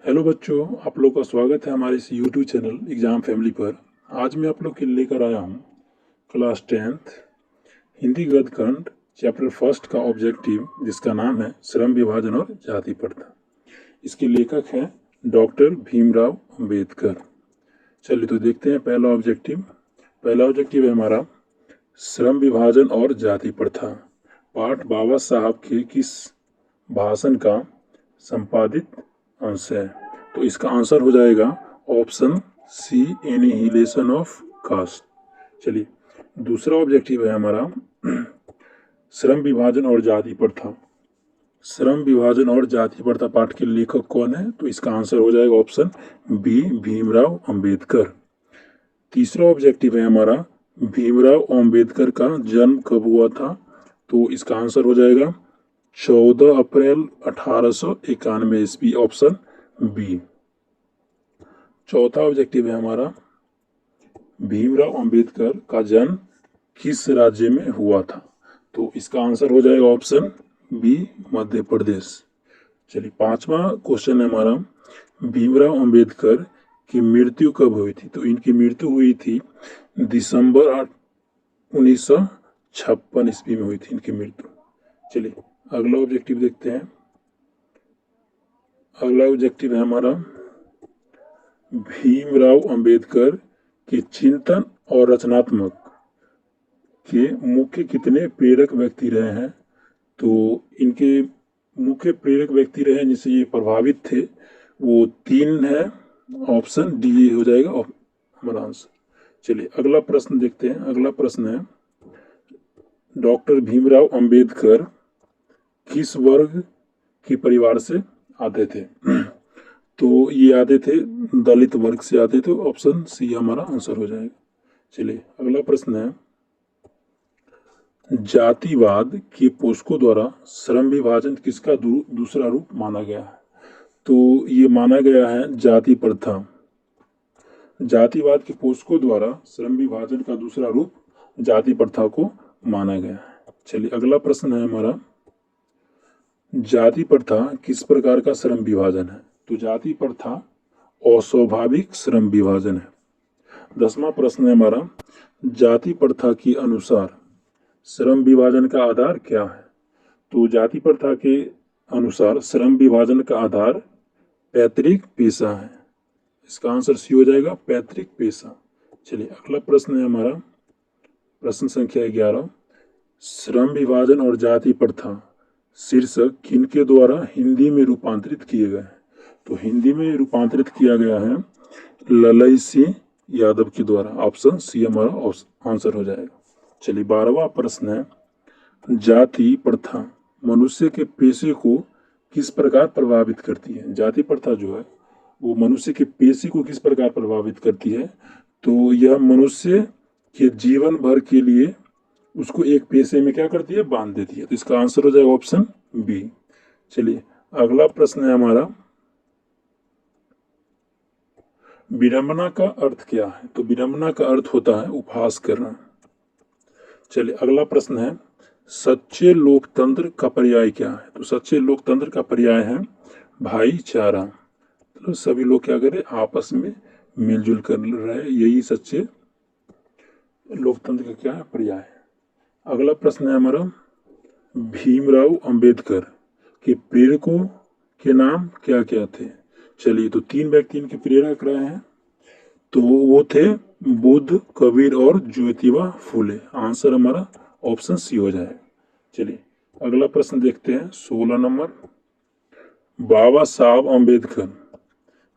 Hello बच्चों, आप लोग का स्वागत है हमारे इस यूट्यूब चैनल एग्जाम फैमिली पर। आज मैं आप लोग के लिए लेकर आया हूँ क्लास 10th हिंदी गद्य खंड चैप्टर फर्स्ट का ऑब्जेक्टिव, जिसका नाम है श्रम विभाजन और जाति प्रथा। इसके लेखक हैं डॉक्टर भीमराव अंबेडकर। चलिए तो देखते हैं पहला ऑब्जेक्टिव। पहला ऑब्जेक्टिव है हमारा श्रम विभाजन और जाति प्रथा। पाठ बाबा साहब के किस भाषण का संपादित अंश है? तो इसका आंसर हो जाएगा option C, annihilation of caste. चलिए, दूसरा ऑब्जेक्टिव है हमारा श्रम विभाजन और जाति प्रथा। श्रम विभाजन और जाति प्रथा पाठ के लेखक कौन है? तो इसका आंसर हो जाएगा ऑप्शन बी, भीमराव अंबेडकर। तीसरा ऑब्जेक्टिव है हमारा भीमराव अंबेडकर का जन्म कब हुआ था? तो इसका आंसर हो जाएगा 14 अप्रैल 1891 ईस्वी, ऑप्शन बी। चौथा ऑब्जेक्टिव है हमारा भीमराव अंबेडकर का जन्म किस राज्य में हुआ था? तो इसका आंसर हो जाएगा ऑप्शन बी, मध्य प्रदेश। चलिए, पांचवा क्वेश्चन है हमारा भीमराव अंबेडकर की मृत्यु कब हुई थी? तो इनकी मृत्यु हुई थी दिसंबर 1956 ईस्वी में हुई थी इनकी मृत्यु। चलिए, अगला ऑब्जेक्टिव देखते हैं। अगला ऑब्जेक्टिव है हमारा भीमराव अंबेडकर के चिंतन और रचनात्मक के मुख्य कितने प्रेरक व्यक्ति रहे हैं? तो इनके मुख्य प्रेरक व्यक्ति रहे जिनसे ये प्रभावित थे, वो 3 है, ऑप्शन डी हो जाएगा हमारा आंसर। चलिए, अगला प्रश्न देखते हैं। अगला प्रश्न है डॉक्टर भीमराव अंबेडकर किस वर्ग के परिवार से आते थे? तो ये आते थे दलित वर्ग से आते थे, ऑप्शन सी हमारा आंसर हो जाएगा। चलिए, अगला प्रश्न है जातिवाद के पोषकों द्वारा श्रम विभाजन किसका दूसरा रूप माना गया है? तो ये माना गया है जाति प्रथा। जातिवाद के पोषकों द्वारा श्रम विभाजन का दूसरा रूप जाति प्रथा को माना गया है। चलिए, अगला प्रश्न है हमारा जाति प्रथा किस प्रकार का श्रम विभाजन है? तो जाति प्रथा अस्वाभाविक श्रम विभाजन है। 10वां प्रश्न है हमारा जाति प्रथा के अनुसार श्रम विभाजन का आधार क्या है? तो जाति प्रथा के अनुसार श्रम विभाजन का आधार पैतृक पेशा है। इसका आंसर सी हो जाएगा, पैतृक पेशा। चलिए, अगला प्रश्न है हमारा प्रश्न संख्या 11 श्रम विभाजन और जाति प्रथा शीर्षक किनके द्वारा हिंदी में रूपांतरित किए गए? तो हिंदी में रूपांतरित किया गया है ललई सिंह यादव के द्वारा, ऑप्शन सी हमारा आंसर हो जाएगा। चलिए, 12वां प्रश्न है जाति प्रथा मनुष्य के पेशे को किस प्रकार प्रभावित करती है? जाति प्रथा जो है वो मनुष्य के पेशे को किस प्रकार प्रभावित करती है? तो यह मनुष्य के जीवन भर के लिए उसको एक पेशे में क्या करती है? बांध देती है। तो इसका आंसर हो जाएगा ऑप्शन बी। चलिए, अगला प्रश्न है हमारा विडंबना का अर्थ क्या है? तो विडंबना का अर्थ होता है उपहास करना। चलिए, अगला प्रश्न है सच्चे लोकतंत्र का पर्याय क्या है? तो सच्चे लोकतंत्र का पर्याय है भाईचारा। तो सभी लोग क्या करें? आपस में मिलजुल कर रहे, यही सच्चे लोकतंत्र का क्या है? पर्याय है। अगला प्रश्न है हमारा भीमराव अंबेडकर के प्रेरकों के नाम क्या क्या थे? चलिए, तो 3 व्यक्ति इनके प्रेरक रहे हैं, तो वो थे बुद्ध, कबीर और ज्योतिबा फूले। आंसर हमारा ऑप्शन सी हो जाएगा। चलिए, अगला प्रश्न देखते हैं 16 नंबर बाबा साहब अंबेडकर।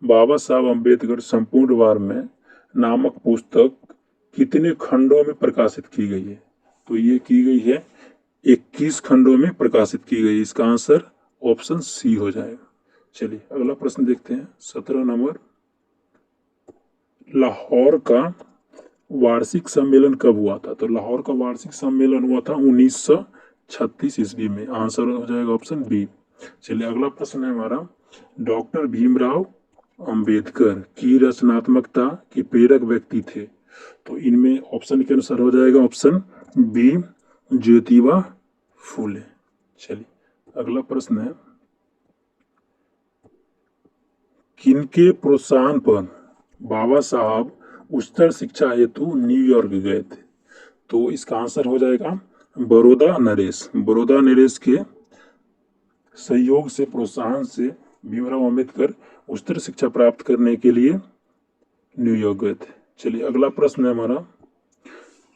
बाबा साहब अंबेडकर संपूर्ण वार में नामक पुस्तक कितने खंडों में प्रकाशित की गई है? तो ये की गई है 21 खंडों में प्रकाशित की गई। इसका आंसर ऑप्शन सी हो जाएगा। चलिए, अगला प्रश्न देखते हैं 17 नंबर लाहौर का वार्षिक सम्मेलन कब हुआ था? तो लाहौर का वार्षिक सम्मेलन हुआ था 1936 ईस्वी में। आंसर हो जाएगा ऑप्शन बी। चलिए, अगला प्रश्न है हमारा डॉक्टर भीमराव अंबेडकर की रचनात्मकता के प्रेरक व्यक्ति थे? तो इनमें ऑप्शन के अनुसार हो जाएगा ऑप्शन बी, ज्योतिबा फूले। चलिए, अगला प्रश्न है किनके प्रोत्साहन पर बाबा साहब उच्चतर शिक्षा हेतु न्यूयॉर्क गए थे? तो इसका आंसर हो जाएगा बड़ौदा नरेश। बड़ौदा नरेश के सहयोग से, प्रोत्साहन से भीमराव अंबेडकर उच्चतर शिक्षा प्राप्त करने के लिए न्यूयॉर्क गए थे। चलिए अगला प्रश्न है हमारा,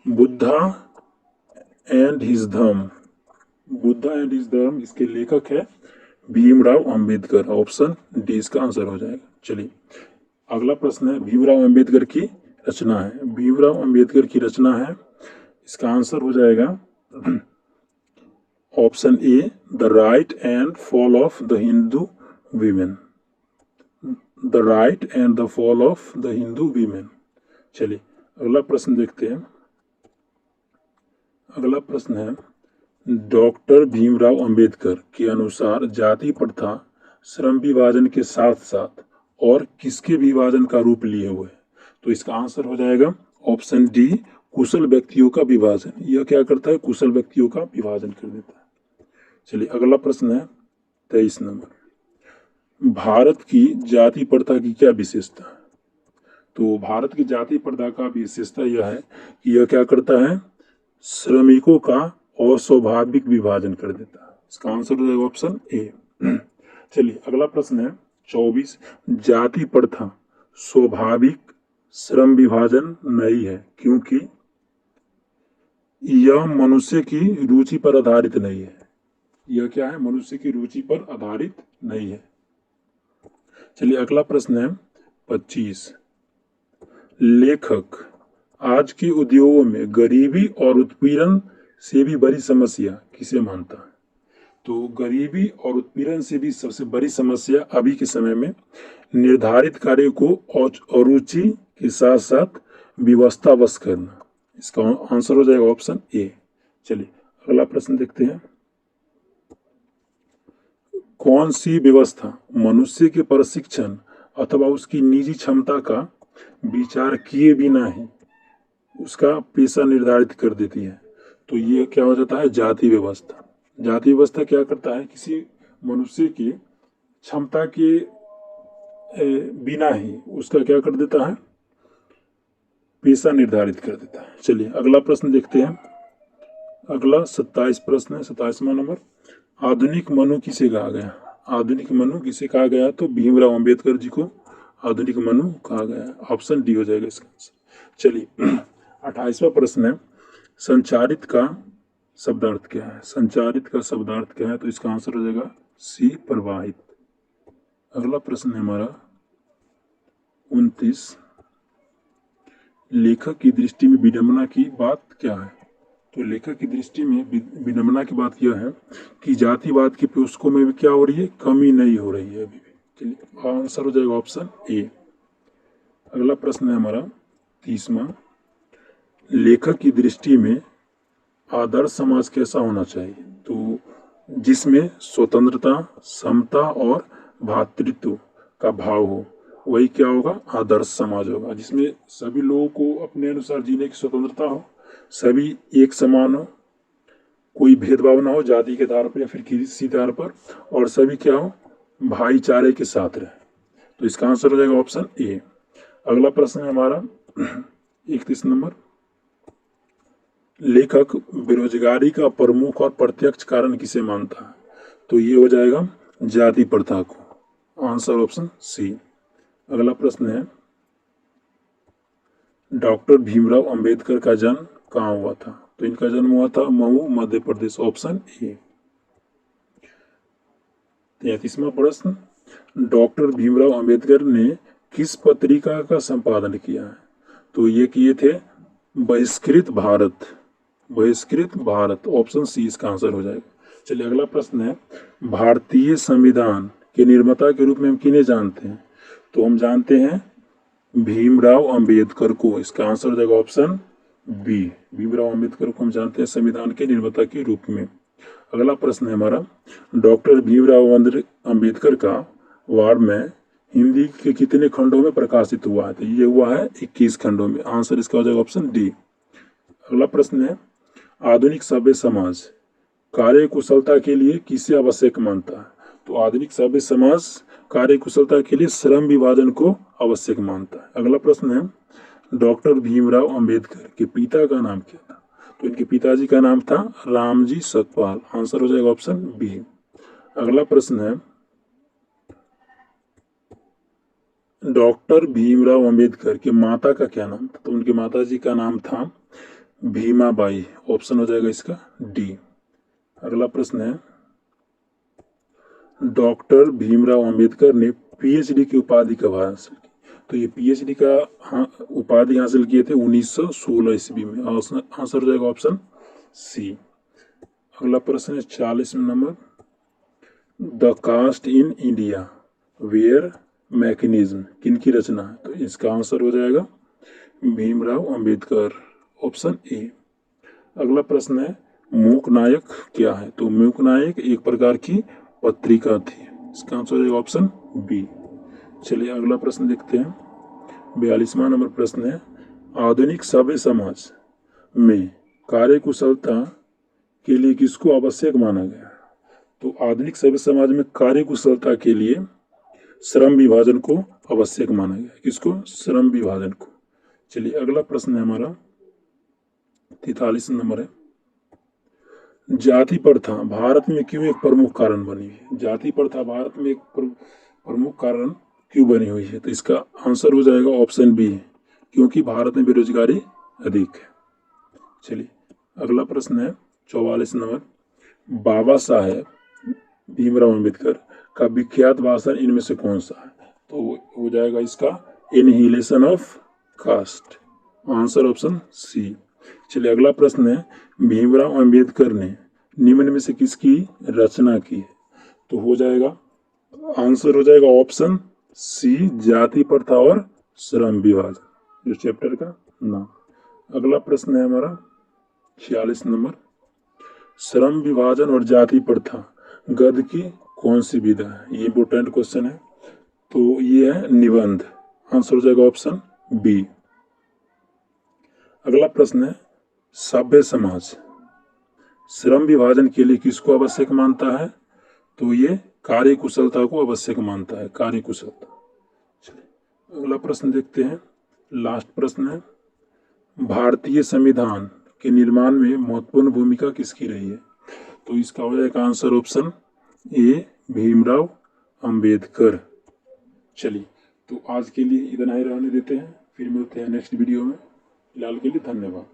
बुद्धा एंड हिज धर्म। बुद्धा एंड हिज धर्म, इसके लेखक है भीमराव अंबेडकर। ऑप्शन डी इसका आंसर हो जाएगा। चलिए अगला प्रश्न है, भीमराव अंबेडकर की रचना है। भीमराव अंबेडकर की रचना है, इसका आंसर हो जाएगा option A, the right and fall of the Hindu women. The right and the fall of the Hindu women. चलिए अगला प्रश्न देखते हैं। अगला प्रश्न है, डॉक्टर भीमराव अंबेडकर के अनुसार जाति प्रथा श्रम विभाजन के साथ साथ और किसके विभाजन का रूप लिए हुए? तो इसका आंसर हो जाएगा ऑप्शन डी, कुशल व्यक्तियों का विभाजन। यह क्या करता है? कुशल व्यक्तियों का विभाजन कर देता है। चलिए अगला प्रश्न है 23 नंबर, भारत की जाति प्रथा की क्या विशेषता है? तो भारत की जाति प्रथा का विशेषता यह है कि यह क्या करता है? श्रमिकों का अस्वाभाविक विभाजन कर देता है। इसका आंसर हो जाएगा ऑप्शन ए। चलिए अगला प्रश्न है 24, जाति प्रथा स्वाभाविक श्रम विभाजन नहीं है क्योंकि यह मनुष्य की रुचि पर आधारित नहीं है। यह क्या है? मनुष्य की रुचि पर आधारित नहीं है। चलिए अगला प्रश्न है 25, लेखक आज के उद्योगों में गरीबी और उत्पीड़न से भी बड़ी समस्या किसे मानता है? तो गरीबी और उत्पीड़न से भी सबसे बड़ी समस्या अभी के समय में निर्धारित कार्य को अरुचि के साथ साथ व्यवस्थावश करना। इसका आंसर हो जाएगा ऑप्शन ए। चलिए अगला प्रश्न देखते हैं, कौन सी व्यवस्था मनुष्य के प्रशिक्षण अथवा उसकी निजी क्षमता का विचार किए बिना ही उसका पेशा निर्धारित कर देती है? तो ये क्या हो जाता है? जाति व्यवस्था। जाति व्यवस्था क्या करता है? किसी मनुष्य की क्षमता के बिना ही उसका क्या कर देता है? पेशा निर्धारित कर देता है। चलिए अगला प्रश्न देखते हैं। अगला 27 प्रश्न है, 27वां नंबर, आधुनिक मनु किसे कहा गया? आधुनिक मनु किसे कहा गया? तो भीमराव अंबेडकर जी को आधुनिक मनु कहा गया। ऑप्शन डी हो जाएगा इसका आंसर। चलिए 28वां प्रश्न है, संचारित का शब्दार्थ क्या है? संचारित का शब्दार्थ क्या है? तो इसका आंसर हो जाएगा सी, प्रवाहित। अगला प्रश्न है हमारा 29, लेखक की दृष्टि में विडंबना की बात क्या है? तो लेखक की दृष्टि में विडंबना की बात यह है कि जातिवाद के पुस्तकों में भी क्या हो रही है? कमी नहीं हो रही है अभी भी। चलिए आंसर हो जाएगा ऑप्शन ए। अगला प्रश्न है हमारा 30वां, लेखक की दृष्टि में आदर्श समाज कैसा होना चाहिए? तो जिसमें स्वतंत्रता, समता और भातृत्व का भाव हो, वही क्या होगा? आदर्श समाज होगा। जिसमें सभी लोगों को अपने अनुसार जीने की स्वतंत्रता हो, सभी एक समान हो, कोई भेदभाव ना हो जाति के आधार पर या फिर किसी आधार पर, और सभी क्या हो? भाईचारे के साथ रहे। तो इसका आंसर हो जाएगा ऑप्शन ए। अगला प्रश्न है हमारा 31 नंबर, लेखक बेरोजगारी का प्रमुख और प्रत्यक्ष कारण किसे मानता है? तो ये हो जाएगा जाति प्रथा को। Answer option C. अगला प्रश्न है, डॉक्टर भीमराव अंबेडकर का जन्म कहाँ हुआ था? तो इनका जन्म हुआ था मऊ, मध्य प्रदेश। Option A. 33वां प्रश्न, डॉक्टर भीमराव अंबेडकर ने किस पत्रिका का संपादन किया है? तो ये किए थे बहिष्कृत भारत। बहिष्कृत भारत। ऑप्शन सी इसका आंसर हो जाएगा। चलिए अगला प्रश्न है, भारतीय संविधान के निर्माता के रूप में हम किन्हें जानते हैं? तो हम जानते हैं भीमराव अंबेडकर को। इसका आंसर हो जाएगा ऑप्शन बी। भीमराव अंबेडकर को हम जानते हैं संविधान के निर्माता के रूप में। अगला प्रश्न है हमारा, डॉक्टर भीमराव अंबेडकर का वार में हिंदी के कितने खंडों में प्रकाशित हुआ है? तो ये हुआ है 21 खंडों में। आंसर इसका हो जाएगा ऑप्शन डी। अगला प्रश्न है, आधुनिक सभ्य समाज कार्य कुशलता के लिए किसे आवश्यक मानता है? तो आधुनिक सभ्य समाज कार्यकुशलता के लिए श्रम विभाजन को आवश्यक मानता है। अगला प्रश्न है, डॉक्टर भीमराव अंबेडकर के पिता का नाम क्या था? तो इनके पिताजी का नाम था रामजी सकपाल। आंसर हो जाएगा ऑप्शन बी। अगला प्रश्न है, डॉक्टर भीमराव अंबेडकर के माता का क्या नाम था? तो उनके माताजी का नाम था भीमाबाई। ऑप्शन हो जाएगा इसका डी। अगला प्रश्न है, डॉक्टर भीमराव अंबेडकर ने पीएचडी की उपाधि कब हासिल की? तो ये पीएचडी का उपाधि हासिल किए थे 1916 ईस्वी में। आंसर हो जाएगा ऑप्शन सी। अगला प्रश्न है 40 नंबर, the caste in India where mechanism किनकी रचना है? तो इसका आंसर हो जाएगा भीमराव अंबेडकर। Option A. अगला प्रश्न है, मूक नायक क्या है? तो मूक नायक एक प्रकार की पत्रिका थी। इसका आंसर हो जाएगा ऑप्शन बी। चलिए अगला प्रश्न देखते हैं। 42वां नंबर प्रश्न है, आधुनिक सभ्य समाज में कार्यकुशलता के लिए किसको आवश्यक माना गया? तो आधुनिक सभ्य समाज में कार्यकुशलता के लिए श्रम विभाजन को आवश्यक माना गया। किसको? श्रम विभाजन को। चलिए अगला प्रश्न है हमारा 43 नंबर है, जाति प्रथा भारत में क्यों एक प्रमुख कारण बनी है? जाति प्रथा भारत में एक प्रमुख कारण क्यों बनी हुई है? तो इसका आंसर हो जाएगा ऑप्शन बी, क्योंकि भारत में बेरोजगारी अधिक है। चलिए अगला प्रश्न है 44 नंबर, बाबा साहेब भीमराव अंबेडकर का विख्यात भाषण इनमें से कौन सा है? तो हो जाएगा इसका annihilation of caste. Answer option C. चलिए अगला प्रश्न है, भीमराव अंबेडकर ने निम्न में से किसकी रचना की है? तो हो जाएगा आंसर हो जाएगा ऑप्शन सी, जाति प्रथा और श्रम विभाजन, जो चैप्टर का नाम। अगला प्रश्न है हमारा 46 नंबर, श्रम विभाजन और जाति प्रथा गद्य की कौन सी विधा है? ये इंपोर्टेंट क्वेश्चन है। तो ये है निबंध। आंसर हो जाएगा ऑप्शन बी। अगला प्रश्न है, सभ्य समाज श्रम विभाजन के लिए किसको आवश्यक मानता है? तो ये कार्यकुशलता को आवश्यक मानता है, कार्यकुशलता। चलिए अगला प्रश्न देखते हैं। लास्ट प्रश्न है, भारतीय संविधान के निर्माण में महत्वपूर्ण भूमिका किसकी रही है? तो इसका हो जाएगा answer option A, Bhimrao Ambedkar. चलिए तो आज के लिए इतना ही रहने देते हैं, फिर मिलते हैं नेक्स्ट वीडियो में। फिलहाल के लिए धन्यवाद।